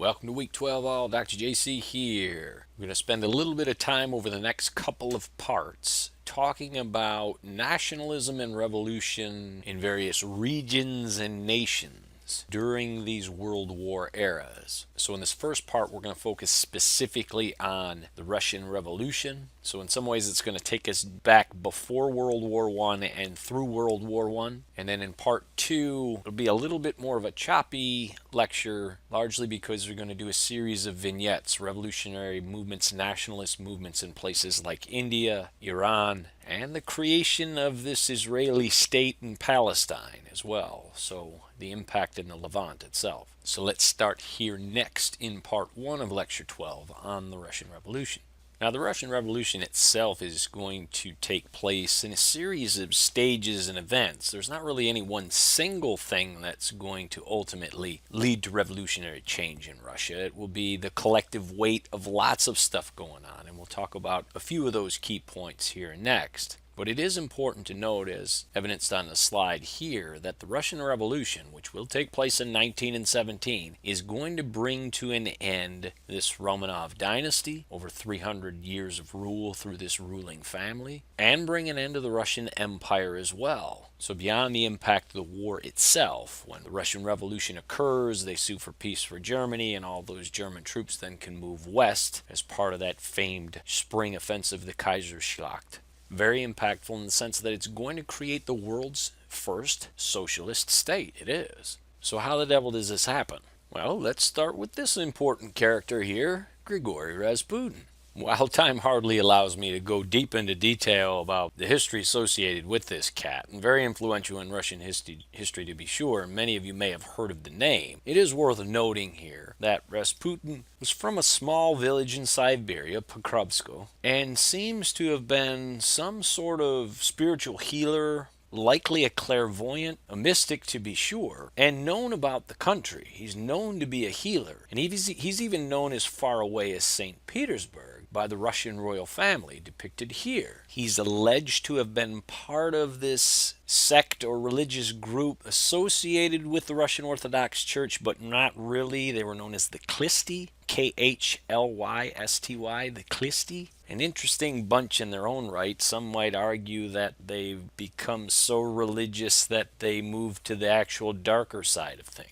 Welcome to week 12 all. Dr. JC here. We're going to spend a little bit of time over the next couple of parts talking about nationalism and revolution in various regions and nations during these World War eras. So in this first part, we're going to focus specifically on the Russian Revolution. So in some ways, it's going to take us back before World War I and through World War I. And then in part two, it'll be a little bit more of a choppy lecture, largely because we're going to do a series of vignettes, revolutionary movements, nationalist movements in places like India, Iran, and the creation of this Israeli state in Palestine as well. So the impact in the Levant itself. So let's start here next in part one of lecture 12 on the Russian Revolution. Now, the Russian Revolution itself is going to take place in a series of stages and events. There's not really any one single thing that's going to ultimately lead to revolutionary change in Russia. It will be the collective weight of lots of stuff going on, and we'll talk about a few of those key points here next. But it is important to note, as evidenced on the slide here, that the Russian Revolution, which will take place in 1917, is going to bring to an end this Romanov dynasty, over 300 years of rule through this ruling family, and bring an end to the Russian Empire as well. So beyond the impact of the war itself, when the Russian Revolution occurs, they sue for peace for Germany, and all those German troops then can move west as part of that famed spring offensive, the Kaiserschlacht. Very impactful in the sense that it's going to create the world's first socialist state. It is. So how the devil does this happen? Well, let's start with this important character here, Grigory Rasputin. While time hardly allows me to go deep into detail about the history associated with this cat, and very influential in Russian history to be sure, and many of you may have heard of the name, it is worth noting here that Rasputin was from a small village in Siberia, Pokrovskoe, and seems to have been some sort of spiritual healer, likely a clairvoyant, a mystic to be sure, and known about the country. He's known to be a healer, and he's even known as far away as St. Petersburg by the Russian royal family, depicted here. He's alleged to have been part of this sect or religious group associated with the Russian Orthodox Church, but not really. They were known as the Khlysty, Khlysty, the Khlysty. An interesting bunch in their own right. Some might argue that they've become so religious that they moved to the actual darker side of things.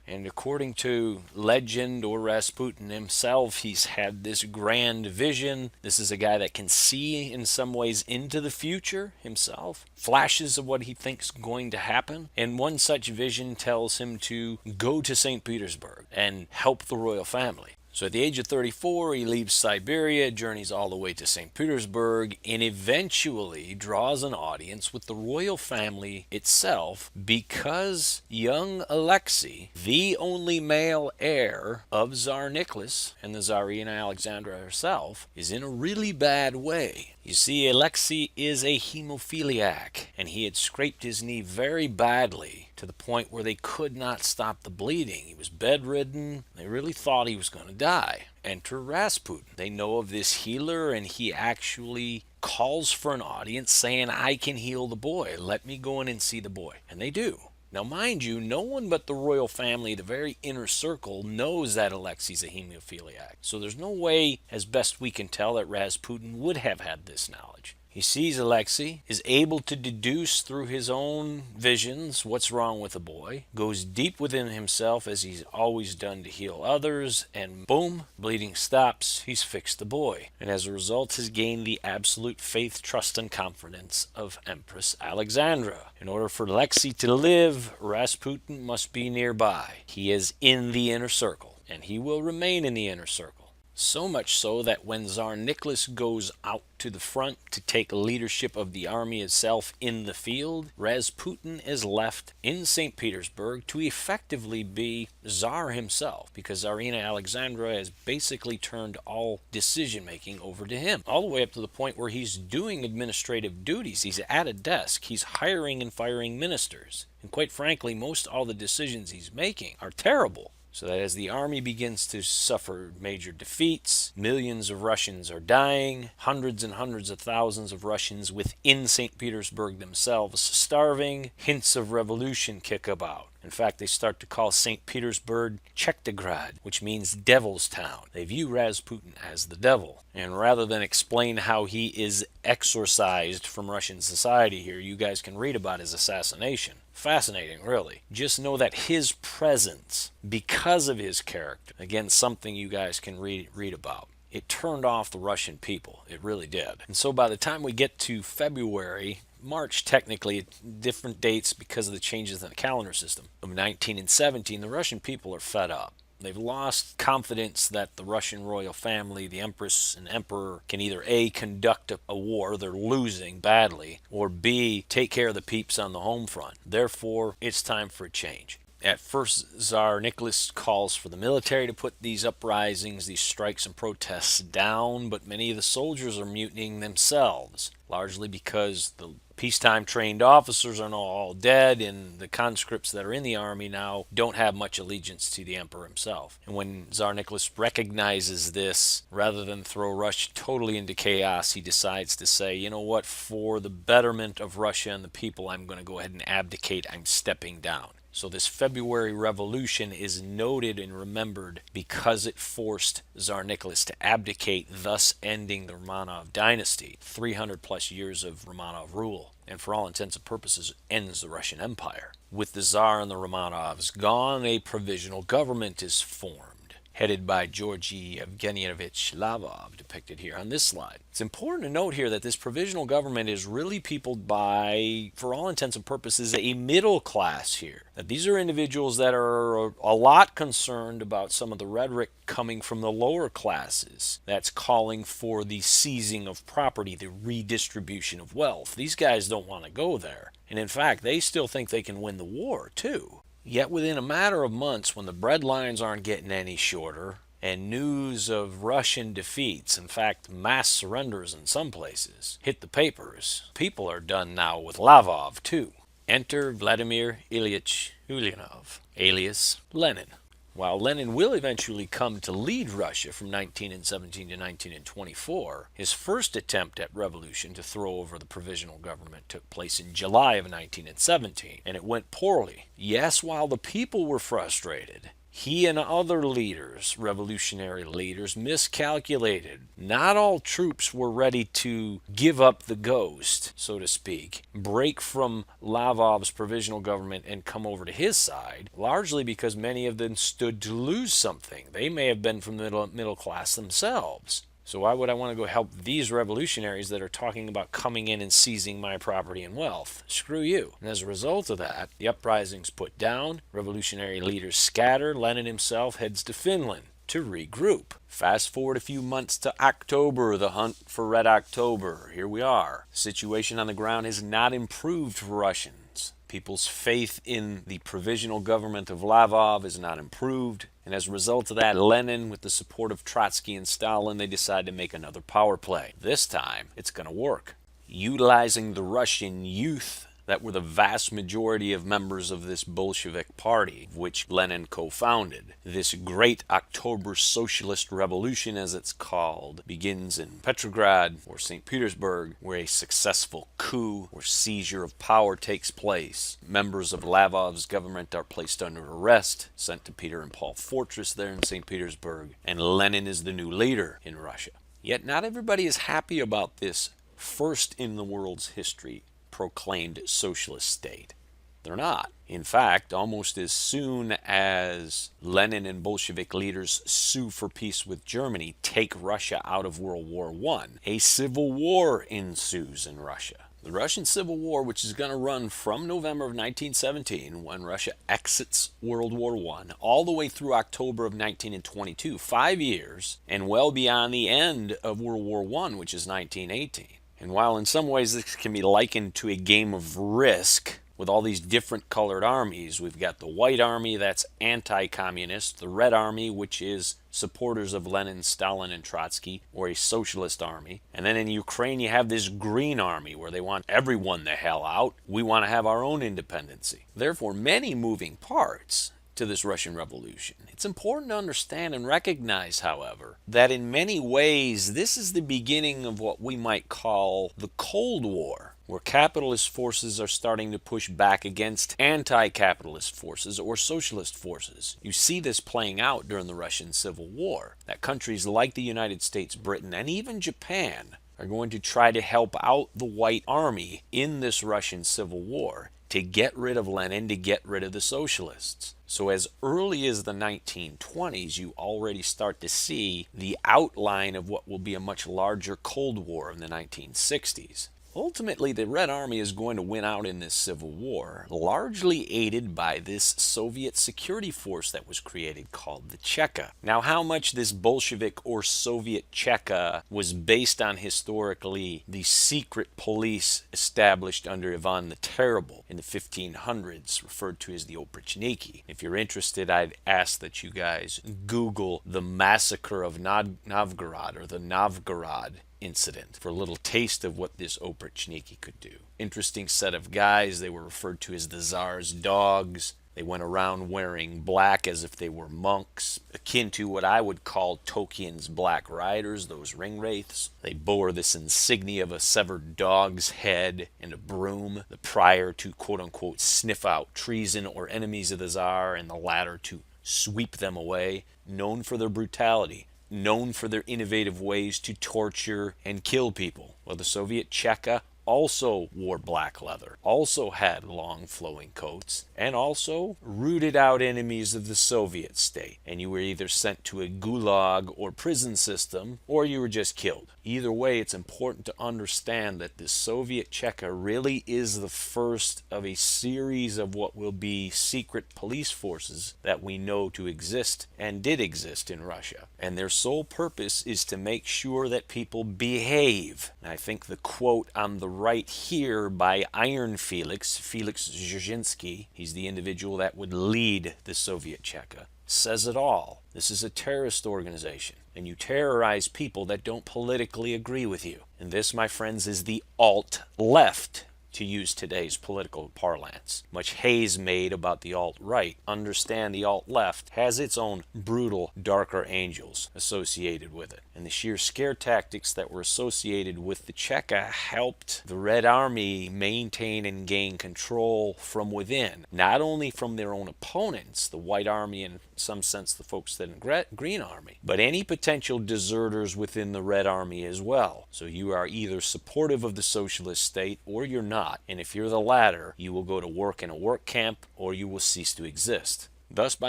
And according to legend or Rasputin himself, he's had this grand vision. This is a guy that can see in some ways into the future himself, flashes of what he thinks going to happen. And one such vision tells him to go to St. Petersburg and help the royal family. So at the age of 34, he leaves Siberia, journeys all the way to St. Petersburg, and eventually draws an audience with the royal family itself because young Alexei, the only male heir of Tsar Nicholas and the Tsarina Alexandra herself, is in a really bad way. You see, Alexei is a hemophiliac, and he had scraped his knee very badly to the point where they could not stop the bleeding. He was bedridden. They really thought he was going to die. Enter Rasputin. They know of this healer, and he actually calls for an audience saying, I can heal the boy. Let me go in and see the boy. And they do. Now, mind you, no one but the royal family, the very inner circle, knows that Alexei's a hemophiliac. So there's no way, as best we can tell, that Rasputin would have had this knowledge. He sees Alexei, is able to deduce through his own visions what's wrong with the boy, goes deep within himself as he's always done to heal others, and boom, bleeding stops, he's fixed the boy. And as a result has gained the absolute faith, trust, and confidence of Empress Alexandra. In order for Alexei to live, Rasputin must be nearby. He is in the inner circle, and he will remain in the inner circle. So much so that when Tsar Nicholas goes out to the front to take leadership of the army itself in the field, Rasputin is left in St. Petersburg to effectively be Tsar himself, because Tsarina Alexandra has basically turned all decision-making over to him, all the way up to the point where he's doing administrative duties. He's at a desk. He's hiring and firing ministers. And quite frankly, most all the decisions he's making are terrible. So that as the army begins to suffer major defeats, millions of Russians are dying, hundreds and hundreds of thousands of Russians within St. Petersburg themselves starving, hints of revolution kick about. In fact, they start to call St. Petersburg Chektograd, which means Devil's Town. They view Rasputin as the devil. And rather than explain how he is exorcised from Russian society here, you guys can read about his assassination. Fascinating, really. Just know that his presence, because of his character, again, something you guys can read about, it turned off the Russian people. It really did. And so by the time we get to February, March technically, different dates because of the changes in the calendar system of 19 and 17, the Russian people are fed up. They've lost confidence that the Russian royal family, the empress and emperor, can either A, conduct a war, they're losing badly, or B, take care of the peeps on the home front. Therefore, it's time for a change. At first, Tsar Nicholas calls for the military to put these uprisings, these strikes and protests down, but many of the soldiers are mutinying themselves, largely because the peacetime trained officers are now all dead, and the conscripts that are in the army now don't have much allegiance to the emperor himself. And when Tsar Nicholas recognizes this, rather than throw Russia totally into chaos, he decides to say, you know what, for the betterment of Russia and the people, I'm going to go ahead and abdicate. I'm stepping down. So this February Revolution is noted and remembered because it forced Tsar Nicholas to abdicate, thus ending the Romanov dynasty, 300 plus years of Romanov rule, and for all intents and purposes ends the Russian Empire. With the Tsar and the Romanovs gone, a provisional government is formed, headed by Georgy Evgenyevich Lavov, depicted here on this slide. It's important to note here that this provisional government is really peopled by, for all intents and purposes, a middle class here. That these are individuals that are a lot concerned about some of the rhetoric coming from the lower classes that's calling for the seizing of property, the redistribution of wealth. These guys don't want to go there. And in fact, they still think they can win the war, too. Yet within a matter of months, when the bread lines aren't getting any shorter, and news of Russian defeats, in fact mass surrenders in some places, hit the papers, people are done now with Lavov too. Enter Vladimir Ilyich Ulyanov, alias Lenin. While Lenin will eventually come to lead Russia from 1917 to 1924, his first attempt at revolution to throw over the provisional government took place in July of 1917, and it went poorly. Yes, while the people were frustrated, he and other leaders, revolutionary leaders, miscalculated. Not all troops were ready to give up the ghost, so to speak, break from Lavov's provisional government and come over to his side, largely because many of them stood to lose something. They may have been from the middle class themselves. So why would I want to go help these revolutionaries that are talking about coming in and seizing my property and wealth? Screw you. And as a result of that, the uprising's put down, revolutionary leaders scatter, Lenin himself heads to Finland to regroup. Fast forward a few months to October, the hunt for Red October. Here we are. The situation on the ground has not improved for Russians. People's faith in the provisional government of Lavov is not improved. And as a result of that, Lenin, with the support of Trotsky and Stalin, they decide to make another power play. This time, it's going to work. Utilizing the Russian youth that were the vast majority of members of this Bolshevik party, which Lenin co-founded. This great October Socialist Revolution, as it's called, begins in Petrograd or St. Petersburg, where a successful coup or seizure of power takes place. Members of Lavov's government are placed under arrest, sent to Peter and Paul Fortress there in St. Petersburg, and Lenin is the new leader in Russia. Yet not everybody is happy about this first in the world's history proclaimed socialist state. They're not. In fact, almost as soon as Lenin and Bolshevik leaders sue for peace with Germany, take Russia out of World War I, a civil war ensues in Russia. The Russian Civil War, which is going to run from November of 1917, when Russia exits World War I, all the way through October of 1922, 5 years, and well beyond the end of World War I, which is 1918. And while in some ways this can be likened to a game of Risk, with all these different colored armies, we've got the White Army that's anti-communist, the Red Army, which is supporters of Lenin, Stalin, and Trotsky, or a socialist army. And then in Ukraine you have this Green Army, where they want everyone the hell out. We want to have our own independency. Therefore, many moving parts to this Russian Revolution. It's important to understand and recognize, however, that in many ways this is the beginning of what we might call the Cold War, where capitalist forces are starting to push back against anti-capitalist forces or socialist forces. You see this playing out during the Russian Civil War, that countries like the United States, Britain, and even Japan are going to try to help out the White Army in this Russian Civil War to get rid of Lenin, to get rid of the socialists. So as early as the 1920s, you already start to see the outline of what will be a much larger Cold War in the 1960s. Ultimately, the Red Army is going to win out in this civil war, largely aided by this Soviet security force that was created called the Cheka. Now, how much this Bolshevik or Soviet Cheka was based on historically the secret police established under Ivan the Terrible in the 1500s, referred to as the Oprichniki. If you're interested, I'd ask that you guys Google the massacre of Novgorod, or the Novgorod incident, for a little taste of what this Oprichniki could do. Interesting set of guys. They were referred to as the Tsar's dogs. They went around wearing black as if they were monks, akin to what I would call Tolkien's Black Riders, those ring wraiths. They bore this insignia of a severed dog's head and a broom, the prior to quote-unquote sniff out treason or enemies of the Tsar, and the latter to sweep them away. Known for their brutality, known for their innovative ways to torture and kill people. Well, the Soviet Cheka also wore black leather, also had long flowing coats, and also rooted out enemies of the Soviet state. And you were either sent to a gulag or prison system, or you were just killed. Either way, it's important to understand that the Soviet Cheka really is the first of a series of what will be secret police forces that we know to exist and did exist in Russia. And their sole purpose is to make sure that people behave. And I think the quote on the right here by Iron Felix Dzerzhinsky, he's the individual that would lead the Soviet Cheka, says it all. This is a terrorist organization, and you terrorize people that don't politically agree with you. And this, my friends, is the alt-left, to use today's political parlance. Much haze made about the alt-right. Understand the alt-left has its own brutal, darker angels associated with it. And the sheer scare tactics that were associated with the Cheka helped the Red Army maintain and gain control from within. Not only from their own opponents, the White Army, and in some sense the folks that in Green Army, but any potential deserters within the Red Army as well. So you are either supportive of the socialist state or you're not. And if you're the latter, you will go to work in a work camp or you will cease to exist. Thus, by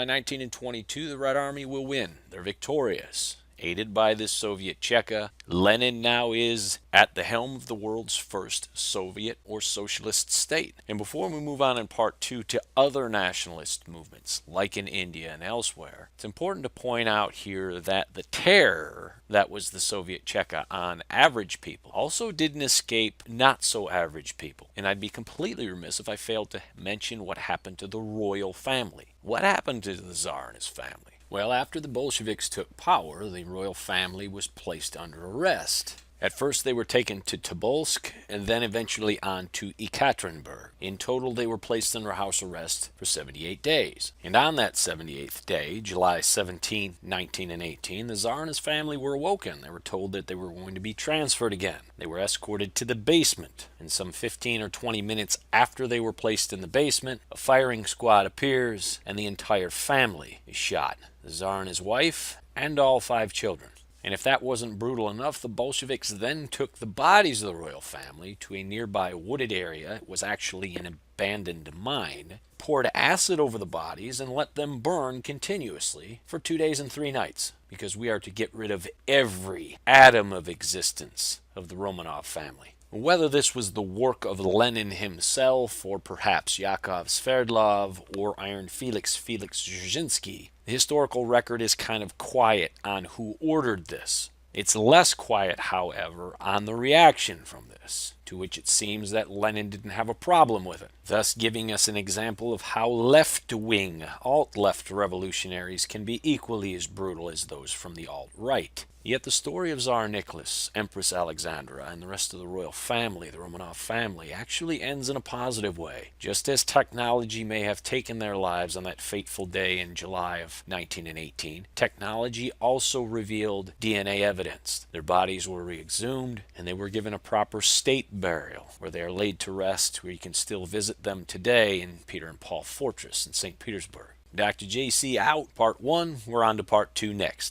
1922, the Red Army will win. They're victorious. Aided by this Soviet Cheka, Lenin now is at the helm of the world's first Soviet or socialist state. And before we move on in part 2 to other nationalist movements, like in India and elsewhere, it's important to point out here that the terror that was the Soviet Cheka on average people also didn't escape not-so-average people. And I'd be completely remiss if I failed to mention what happened to the royal family. What happened to the Tsar and his family? Well, after the Bolsheviks took power, the royal family was placed under arrest. At first they were taken to Tobolsk and then eventually on to Ekaterinburg. In total they were placed under house arrest for 78 days. And on that 78th day, July 17, 19, and 18, the Tsar and his family were awoken. They were told that they were going to be transferred again. They were escorted to the basement, and some 15 or 20 minutes after they were placed in the basement, a firing squad appears and the entire family is shot. The Tsar and his wife and all 5 children. And if that wasn't brutal enough, the Bolsheviks then took the bodies of the royal family to a nearby wooded area. It was actually an abandoned mine. Poured acid over the bodies and let them burn continuously for 2 days and 3 nights, because we are to get rid of every atom of existence of the Romanov family. Whether this was the work of Lenin himself, or perhaps Yakov Sverdlov, or Iron Felix Dzerzhinsky, the historical record is kind of quiet on who ordered this. It's less quiet, however, on the reaction from this, to which it seems that Lenin didn't have a problem with it, thus giving us an example of how left-wing, alt-left revolutionaries can be equally as brutal as those from the alt-right. Yet the story of Tsar Nicholas, Empress Alexandra, and the rest of the royal family, the Romanov family, actually ends in a positive way. Just as technology may have taken their lives on that fateful day in July of 1918, technology also revealed DNA evidence. Their bodies were re-exhumed, and they were given a proper state burial, where they are laid to rest, where you can still visit them today in Peter and Paul Fortress in St. Petersburg. Dr. JC out, part 1. We're on to part 2 next.